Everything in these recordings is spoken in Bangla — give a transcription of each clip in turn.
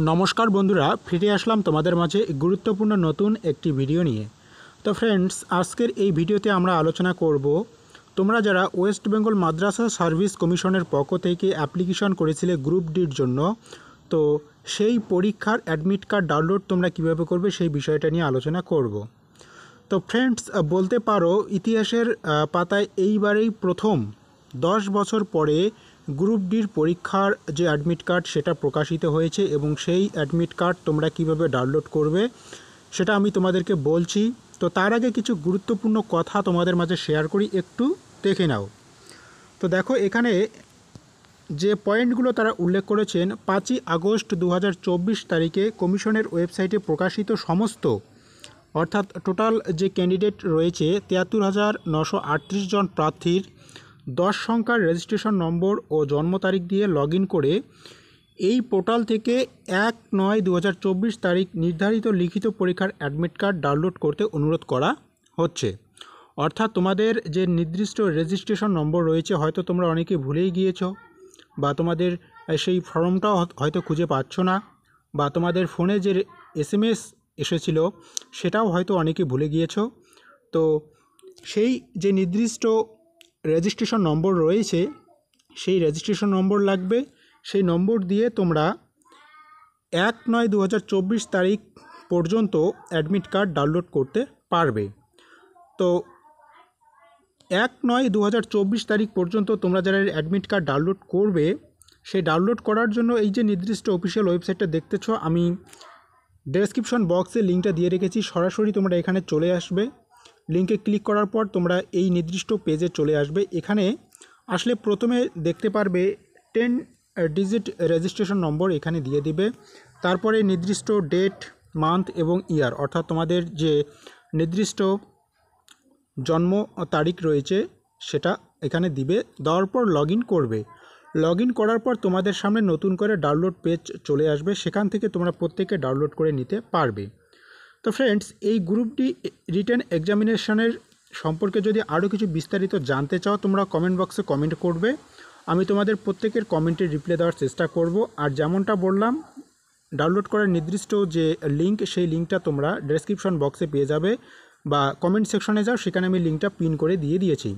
নমস্কার বন্ধুরা, ফিরে আসলাম তোমাদের মাঝে গুরুত্বপূর্ণ নতুন একটি ভিডিও নিয়ে। তো ফ্রেন্ডস, আজকের এই ভিডিওতে আমরা আলোচনা করব তোমরা যারা ওয়েস্ট বেঙ্গল মাদ্রাসা সার্ভিস কমিশনের পক্ষ থেকে অ্যাপ্লিকেশন করেছিলে গ্রুপ ডির জন্য, তো সেই পরীক্ষার অ্যাডমিট কার্ড ডাউনলোড তোমরা কিভাবে করবে সেই বিষয়টা নিয়ে আলোচনা করব। তো ফ্রেন্ডস, বলতে পারো ইতিহাসের পাতায় এইবারেই প্রথম 10 বছর পরে গ্রুপ ডির পরীক্ষার যে অ্যাডমিট কার্ড সেটা প্রকাশিত হয়েছে এবং সেই অ্যাডমিট কার্ড তোমরা কিভাবে ডাউনলোড করবে সেটা আমি তোমাদেরকে বলছি। তো তার আগে কিছু গুরুত্বপূর্ণ কথা তোমাদের মাঝে শেয়ার করি, একটু দেখে নাও। তো দেখো, এখানে যে পয়েন্টগুলো তারা উল্লেখ করেছেন, 5ই আগস্ট 2024 তারিখে কমিশনের ওয়েবসাইটে প্রকাশিত সমস্ত, অর্থাৎ টোটাল যে ক্যান্ডিডেট রয়েছে 73,938 জন প্রার্থীর 10 সংখ্যার রেজিস্ট্রেশন নম্বর ও জন্ম তারিখ দিয়ে লগ ইন করে এই পোর্টাল থেকে 1/9/2024 তারিখ নির্ধারিত লিখিত পরীক্ষার অ্যাডমিট কার্ড ডাউনলোড করতে অনুরোধ করা হচ্ছে। অর্থাৎ তোমাদের যে নির্দিষ্ট রেজিস্ট্রেশন নম্বর রয়েছে, হয়তো তোমরা অনেকে ভুলেই গিয়েছো, বা তোমাদের সেই ফর্মটাও হয়তো খুঁজে পাচ্ছ না, বা তোমাদের ফোনে যে SMS এসেছিল সেটাও হয়তো অনেকে ভুলে গিয়েছো। তো সেই যে নির্দিষ্ট রেজিস্ট্রেশন নম্বর রয়েছে সেই রেজিস্ট্রেশন নম্বর লাগবে। সেই নম্বর দিয়ে তোমরা 1/9/2024 তারিখ পর্যন্ত অ্যাডমিট কার্ড ডাউনলোড করতে পারবে। তো 1/9/2024 তারিখ পর্যন্ত তোমরা যারা অ্যাডমিট কার্ড ডাউনলোড করবে, সেই ডাউনলোড করার জন্য এই যে নির্দিষ্ট অফিসিয়াল ওয়েবসাইটটা দেখতেছো, আমি ডেসক্রিপশন বক্সে লিঙ্কটা দিয়ে রেখেছি। সরাসরি তোমরা এখানে চলে আসবে, লিঙ্কে ক্লিক করার পর তোমরা এই নির্দিষ্ট পেজে চলে আসবে। এখানে আসলে প্রথমে দেখতে পারবে 10 ডিজিট রেজিস্ট্রেশন নম্বর এখানে দিয়ে দিবে। তারপরে নির্দিষ্ট ডেট, মান্থ এবং ইয়ার, অর্থাৎ তোমাদের যে নির্দিষ্ট জন্ম তারিখ রয়েছে সেটা এখানে দিবে। দেওয়ার পর লগ ইন করবে। লগ ইন করার পর তোমাদের সামনে নতুন করে ডাউনলোড পেজ চলে আসবে, সেখান থেকে তোমরা প্রত্যেকে ডাউনলোড করে নিতে পারবে। তো ফ্রেন্ডস, এই গ্রুপ ডি রিটেন এক্সামিনেশনের সম্পর্কে যদি আরও কিছু বিস্তারিত জানতে চাও, তোমরা কমেন্ট বক্সে কমেন্ট করবে। আমি তোমাদের প্রত্যেকের কমেন্টের রিপ্লাই দেওয়ার চেষ্টা করব। আর যেমনটা বললাম, ডাউনলোড করার নির্দিষ্ট যে লিঙ্ক, সেই লিঙ্কটা তোমরা ডেসক্রিপশন বক্সে পেয়ে যাবে, বা কমেন্ট সেকশনে যাও, সেখানে আমি লিঙ্কটা পিন করে দিয়ে দিয়েছি।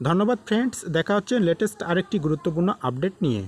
ধন্যবাদ ফ্রেন্ডস, দেখা হচ্ছে লেটেস্ট আরেকটি গুরুত্বপূর্ণ আপডেট নিয়ে।